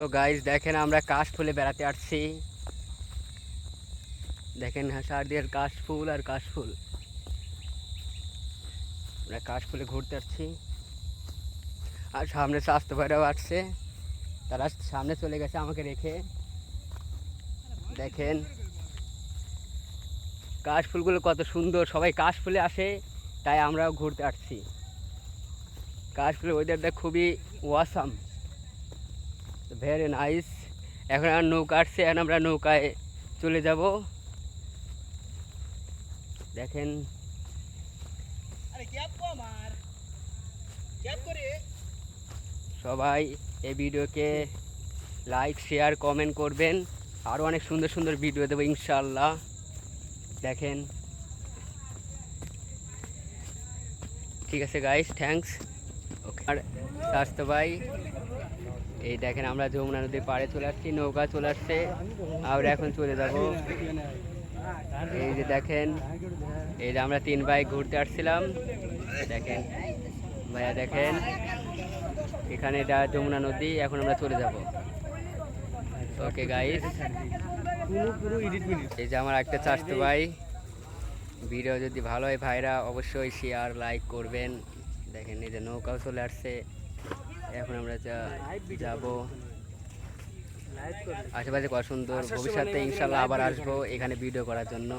তো গাইস দেখেন আমরা কাশফুলে বেড়াতে আসছি। দেখেন চারদিকের কাশফুল আর কাশফুল। আমরা কাশফুলে ঘুরতে আসছি আর সামনে স্বাস্থ্য ভাইরাও আসছে, তারা সামনে চলে গেছে আমাকে রেখে। দেখেন কাশফুলগুলো কত সুন্দর, সবাই কাশফুলে আসে, তাই আমরাও ঘুরতে আসছি। কাশফুলের ওয়েদারটা খুবই ওয়াসাম, ভেরি নাইস। এখন আর নৌকা আসছে, এখন আমরা নৌকায় চলে যাব। দেখেন সবাই এই ভিডিওকে লাইক শেয়ার কমেন্ট করবেন, আরও অনেক সুন্দর সুন্দর ভিডিও দেবো ইনশাল্লাহ। দেখেন ঠিক আছে গাইস, থ্যাঙ্কস। ওকে আর স্বাস্থ্য ভাই, এই দেখেন আমরা যমুনা নদীর পাড়ে চলে আসছি, নৌকা চলে আসছে, আমরা এখন চলে যাব। এই যে দেখেন, এই যে আমরা 3 ভাই ঘুরতে আসছিলাম। দেখেন ভাইয়া, দেখেন এখানে এটা যমুনা নদী, এখন আমরা চলে যাব। ওকে গাইস, এই যে আমার একটা চাচাতো ভাই। ভিডিও যদি ভালো হয় ভাইরা অবশ্যই শেয়ার লাইক করবেন। দেখেন এই যে নৌকাও চলে আসছে, এখন আমরা যাব। আশেপাশে কত সুন্দর, ভবিষ্যতে ইনশাল্লাহ আবার আসবো এখানে ভিডিও করার জন্য।